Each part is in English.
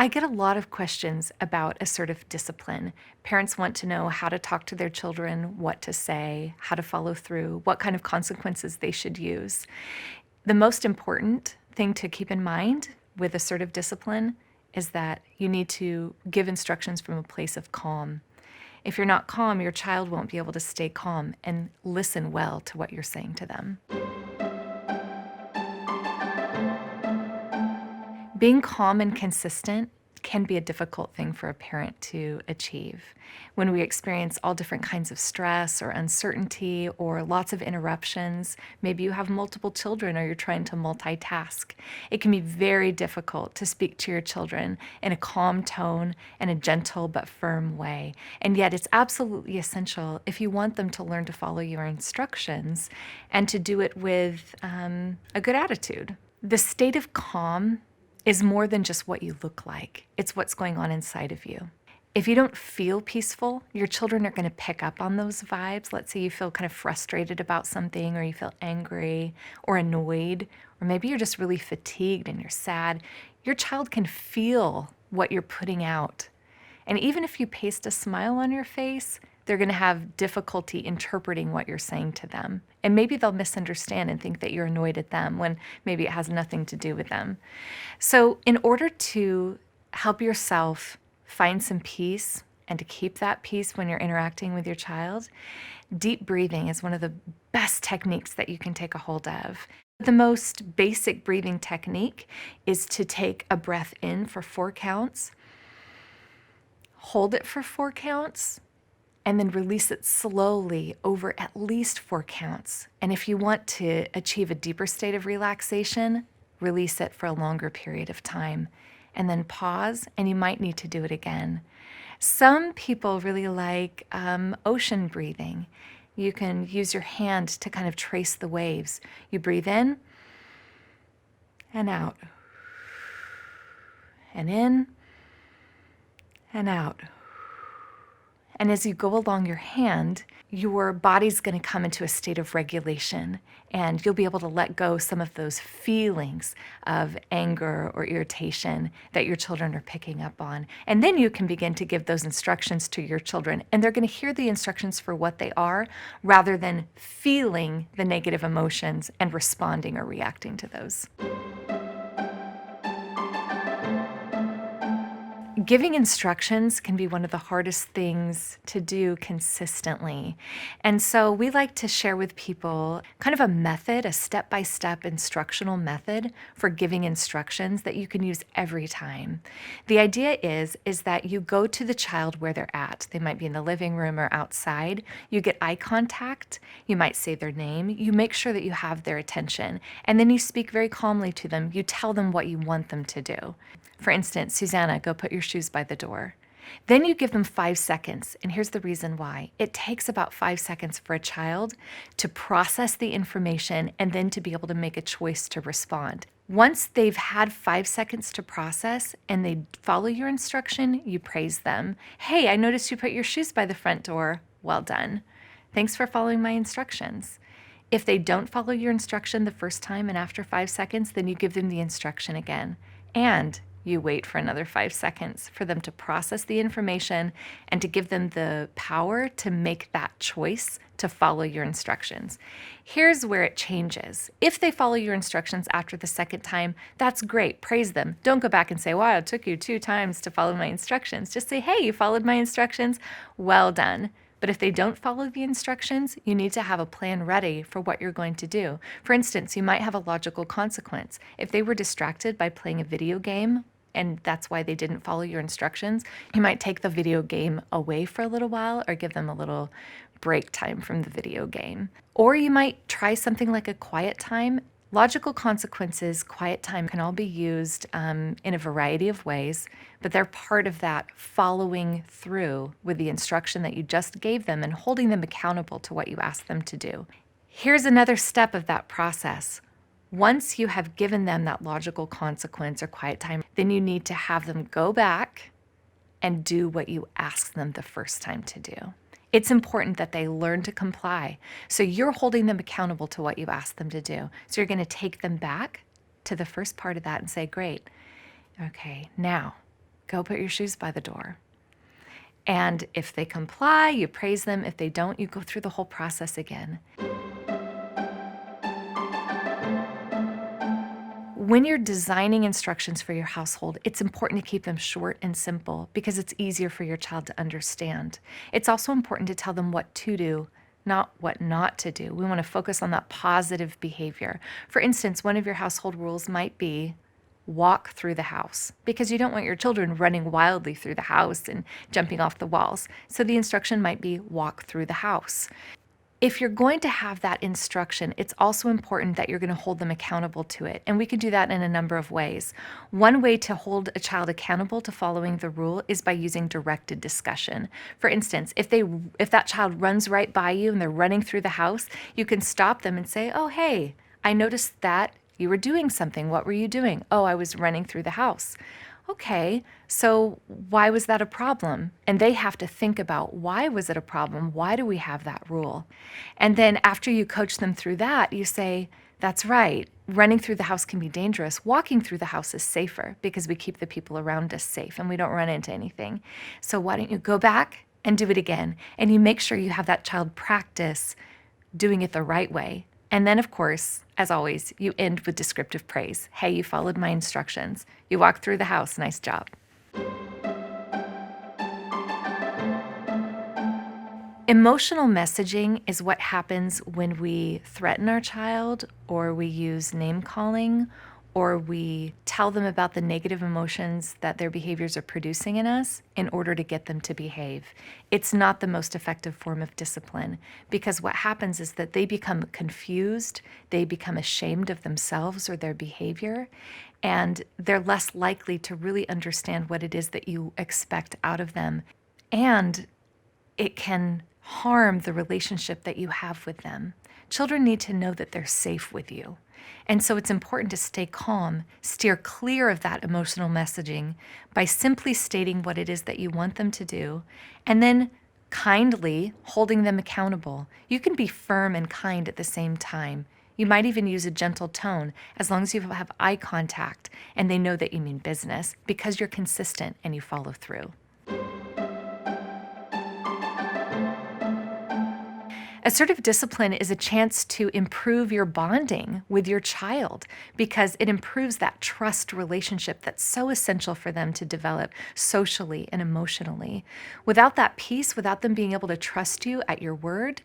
I get a lot of questions about assertive discipline. Parents want to know how to talk to their children, what to say, how to follow through, what kind of consequences they should use. The most important thing to keep in mind with assertive discipline is that you need to give instructions from a place of calm. If you're not calm, your child won't be able to stay calm and listen well to what you're saying to them. Being calm and consistent can be a difficult thing for a parent to achieve. When we experience all different kinds of stress or uncertainty or lots of interruptions, maybe you have multiple children or you're trying to multitask, it can be very difficult to speak to your children in a calm tone and a gentle but firm way. And yet it's absolutely essential if you want them to learn to follow your instructions and to do it with a good attitude. The state of calm is more than just what you look like. It's what's going on inside of you. If you don't feel peaceful, your children are going to pick up on those vibes. Let's say you feel kind of frustrated about something, or you feel angry or annoyed, or maybe you're just really fatigued and you're sad. Your child can feel what you're putting out. And even if you paste a smile on your face, they're going to have difficulty interpreting what you're saying to them. And maybe they'll misunderstand and think that you're annoyed at them when maybe it has nothing to do with them. So in order to help yourself find some peace and to keep that peace when you're interacting with your child, deep breathing is one of the best techniques that you can take a hold of. The most basic breathing technique is to take a breath in for 4 counts, hold it for 4 counts, and then release it slowly over at least 4 counts. And if you want to achieve a deeper state of relaxation, release it for a longer period of time. And then pause, and you might need to do it again. Some people really like ocean breathing. You can use your hand to kind of trace the waves. You breathe in and out, and in and out. And as you go along your hand, your body's going to come into a state of regulation, and you'll be able to let go some of those feelings of anger or irritation that your children are picking up on. And then you can begin to give those instructions to your children, and they're going to hear the instructions for what they are rather than feeling the negative emotions and responding or reacting to those. Giving instructions can be one of the hardest things to do consistently. And so we like to share with people kind of a method, a step-by-step instructional method for giving instructions that you can use every time. The idea is that you go to the child where they're at. They might be in the living room or outside. You get eye contact. You might say their name. You make sure that you have their attention. And then you speak very calmly to them. You tell them what you want them to do. For instance, Susanna, go put your shoes by the door. Then you give them 5 seconds, and here's the reason why. It takes about 5 seconds for a child to process the information and then to be able to make a choice to respond. Once they've had 5 seconds to process and they follow your instruction, you praise them. Hey, I noticed you put your shoes by the front door. Well done. Thanks for following my instructions. If they don't follow your instruction the first time and after 5 seconds, then you give them the instruction again. And you wait for another 5 seconds for them to process the information and to give them the power to make that choice to follow your instructions. Here's where it changes. If they follow your instructions after the second time, that's great. Praise them. Don't go back and say, wow, it took you 2 times to follow my instructions. Just say, hey, you followed my instructions. Well done. But if they don't follow the instructions, you need to have a plan ready for what you're going to do. For instance, you might have a logical consequence. If they were distracted by playing a video game, and that's why they didn't follow your instructions, you might take the video game away for a little while or give them a little break time from the video game. Or you might try something like a quiet time. Logical consequences, quiet time can all be used in a variety of ways, but they're part of that following through with the instruction that you just gave them and holding them accountable to what you asked them to do. Here's another step of that process. Once you have given them that logical consequence or quiet time, then you need to have them go back and do what you asked them the first time to do. It's important that they learn to comply. So you're holding them accountable to what you asked them to do. So you're going to take them back to the first part of that and say, great, okay, now Go put your shoes by the door. And if they comply, you praise them. If they don't, you go through the whole process again. When you're designing instructions for your household, it's important to keep them short and simple because it's easier for your child to understand. It's also important to tell them what to do, not what not to do. We want to focus on that positive behavior. For instance, one of your household rules might be walk through the house because you don't want your children running wildly through the house and jumping off the walls. So the instruction might be walk through the house. If you're going to have that instruction, it's also important that you're going to hold them accountable to it. And we can do that in a number of ways. One way to hold a child accountable to following the rule is by using directed discussion. For instance, if that child runs right by you and they're running through the house, you can stop them and say, "Oh, hey, I noticed that you were doing something. What were you doing?" "Oh, I was running through the house." "Okay, so why was that a problem?" And they have to think about, why was it a problem? Why do we have that rule? And then after you coach them through that, you say, "That's right. Running through the house can be dangerous. Walking through the house is safer because we keep the people around us safe and we don't run into anything. So why don't you go back and do it again?" And you make sure you have that child practice doing it the right way. And then, of course, as always, you end with descriptive praise. "Hey, you followed my instructions. You walked through the house. Nice job." Emotional messaging is what happens when we threaten our child, or we use name calling, or we tell them about the negative emotions that their behaviors are producing in us in order to get them to behave. It's not the most effective form of discipline because what happens is that they become confused, they become ashamed of themselves or their behavior, and they're less likely to really understand what it is that you expect out of them. And it can harm the relationship that you have with them. Children need to know that they're safe with you. And so it's important to stay calm, steer clear of that emotional messaging by simply stating what it is that you want them to do, and then kindly holding them accountable. You can be firm and kind at the same time. You might even use a gentle tone as long as you have eye contact and they know that you mean business because you're consistent and you follow through. Assertive discipline is a chance to improve your bonding with your child because it improves that trust relationship that's so essential for them to develop socially and emotionally. Without that piece, without them being able to trust you at your word,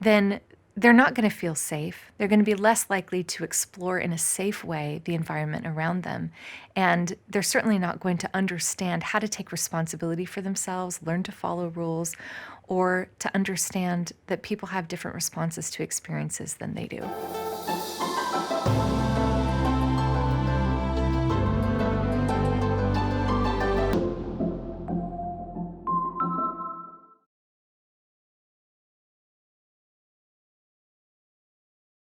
then they're not going to feel safe. They're going to be less likely to explore in a safe way the environment around them. And they're certainly not going to understand how to take responsibility for themselves, learn to follow rules, or to understand that people have different responses to experiences than they do.